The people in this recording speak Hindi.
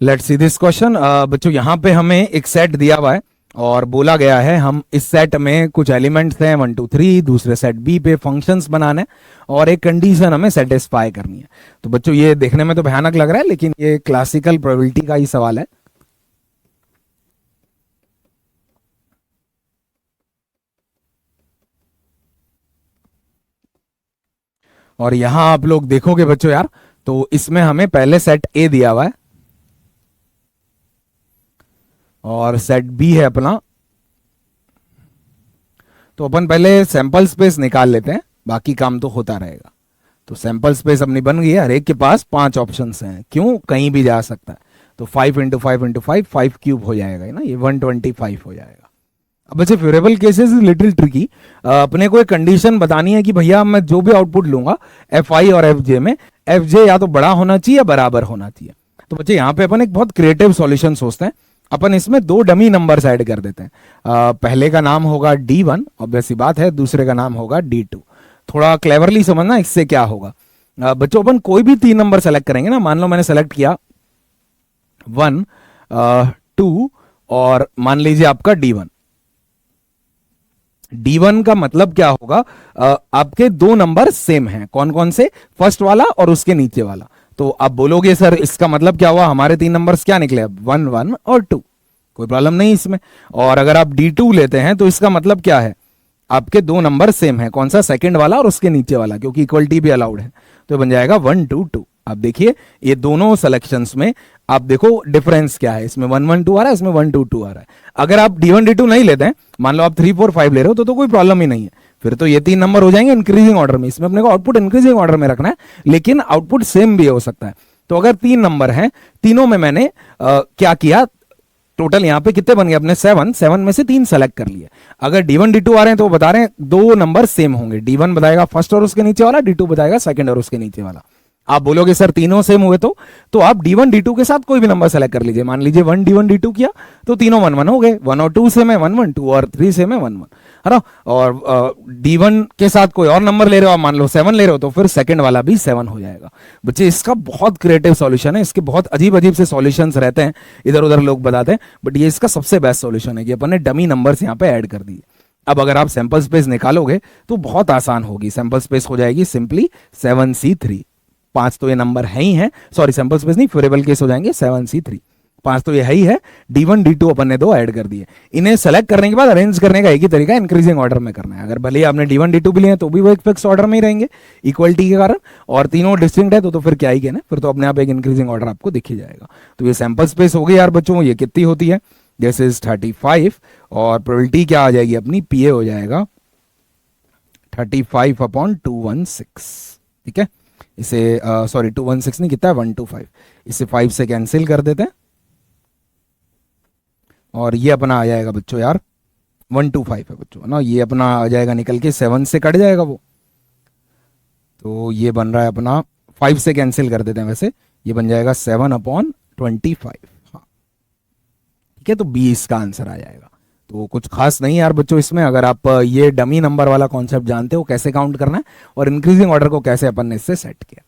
Let's see this question. बच्चों यहाँ पे हमें एक सेट दिया हुआ है और बोला गया है हम इस सेट में कुछ एलिमेंट्स हैं 1 2 3, दूसरे सेट बी पे फंक्शंस बनाने हैं और एक कंडीशन हमें सेटिस्फाई करनी है। तो बच्चों ये देखने में तो भयानक लग रहा है, लेकिन ये क्लासिकल प्रोबेबिलिटी का ही सवाल है। और यहां आप लोग देखोगे बच्चों यार, तो इसमें हमें पहले सेट ए दिया हुआ है और सेट बी है अपना। तो अपन पहले सैंपल स्पेस निकाल लेते हैं, बाकी काम तो होता रहेगा। तो सैंपल स्पेस अपनी बन गई है, हर एक के पास 5 ऑप्शंस हैं, क्यों कहीं भी जा सकता है। तो 5 इंटू 5 इंटू 5, 5 क्यूब हो जाएगा ना, ये 125 हो जाएगा। अब बच्चे favourable cases is little tricky. अपने को एक कंडीशन बतानी है कि भैया मैं जो भी आउटपुट लूंगा एफ आई और एफ जे में, एफ जे या तो बड़ा होना चाहिए या बराबर होना चाहिए। तो बच्चे यहाँ पे अपन एक बहुत क्रिएटिव सॉल्यूशन सोचते हैं। अपन इसमें 2 डमी नंबर्स ऐड कर देते हैं। पहले का नाम होगा D1, ऑब्वियस सी बात है, दूसरे का नाम होगा D2। थोड़ा क्लेवरली समझना इससे क्या होगा। बच्चों अपन कोई भी 3 नंबर सेलेक्ट करेंगे ना, मान लो मैंने सेलेक्ट किया 1 2 और मान लीजिए आपका D1। D1 का मतलब क्या होगा, आपके 2 नंबर सेम हैं। कौन कौन से? फर्स्ट वाला और उसके नीचे वाला। तो आप बोलोगे सर इसका मतलब क्या हुआ, हमारे 3 नंबर्स क्या निकले? 1 1 और 2, कोई प्रॉब्लम नहीं इसमें। और अगर आप D2 लेते हैं तो इसका मतलब क्या है, आपके 2 नंबर सेम है। कौन सा? सेकंड वाला और उसके नीचे वाला, क्योंकि इक्वलिटी भी अलाउड है। तो बन जाएगा 1 2 2। आप देखिए ये दोनों सिलेक्शंस में आप देखो डिफरेंस क्या है, इसमें 1 1 2 आ रहा है, इसमें 1 2 2 आ रहा है। अगर आप D1 D2 नहीं लेते हैं, मान लो आप 3 4 5 ले रहे हो, तो कोई प्रॉब्लम ही नहीं है। फिर तो ये 3 नंबर हो जाएंगे इंक्रीजिंग ऑर्डर में। इसमें अपने को आउटपुट इंक्रीजिंग ऑर्डर में रखना है, लेकिन आउटपुट सेम भी हो सकता है। तो अगर 3 नंबर हैं, तीनों में मैंने क्या किया, टोटल यहां पे कितने बन गए अपने? 7 7 में से 3 सेलेक्ट कर लिए। अगर D1 D2 आ रहे हैं तो वो बता रहे हैं 2 नंबर सेम होंगे। D1 बताएगा फर्स्ट और उसके नीचे वाला, D2 बताएगा सेकंड और उसके नीचे वाला। आप बोलोगे सर तीनों सेम हुए तो आप D1 D2 के साथ कोई भी नंबर सेलेक्ट कर लीजिए। मान लीजिए 1 D1 D2 किया तो तीनों 1 1 हो गए। 1 और 2 सेम है 1 1, 2 और 3 सेम है 1 1, है ना। और D1 के साथ कोई और नंबर ले रहे हो, आप मान लो 7 ले रहे हो, तो फिर सेकंड वाला भी 7 हो जाएगा। बच्चे इसका बहुत क्रिएटिव सॉल्यूशन है, इसके बहुत अजीब अजीब से सॉल्यूशंस रहते हैं, इधर उधर लोग बताते हैं, बट ये इसका सबसे बेस्ट सॉल्यूशन है कि अपन ने डमी नंबर्स यहाँ पे ऐड कर दिए। अब अगर आप सैंपल स्पेस निकालोगे तो बहुत आसान होगी। सैंपल स्पेस हो जाएगी सिंपली 7C3। 5 तो ये नंबर है ही है, सॉरी सैंपल स्पेस नहीं, फेवरेबल केस हो जाएंगे 7C3। 5 तो ये है ही है, D1 D2 अपन ने 2 ऐड कर दिए। इन्हें सेलेक्ट करने के बाद अरेंज करने का एक ही तरीका इंक्रीजिंग ऑर्डर में करना है। अगर भले ही आपने D1 D2 भी लिए तो भी वो एक फिक्स ऑर्डर में ही रहेंगे इक्वलिटी के कारण, और तीनों डिस्टिंक्ट है तो फिर क्या ही कहना, फिर तो अपने आप एक इंक्रीजिंग ऑर्डर आपको दिख ही जाएगा। तो ये सैंपल स्पेस हो गई यार बच्चों। ये कितनी होती है? दिस इज 35 और प्रोबेबिलिटी क्या आ जाएगी अपनी? PA हो जाएगा 35/216। ठीक है, इसे सॉरी 216 नहीं, कितना है 125, इसे 5 से कैंसिल कर देते हैं और ये अपना आ जाएगा बच्चों यार 125 है बच्चों ना। ये अपना आ जाएगा निकल के 7 से कट जाएगा वो, तो ये बन रहा है अपना 5 से कैंसिल कर देते हैं वैसे, ये बन जाएगा 7/25। हाँ ठीक है, तो 20 का आंसर आ जाएगा। तो कुछ खास नहीं यार बच्चों इसमें। अगर आप ये डमी नंबर वाला कॉन्सेप्ट जानते हो कैसे काउंट करना है और इंक्रीजिंग ऑर्डर को कैसे अपन ने इससे सेट किया।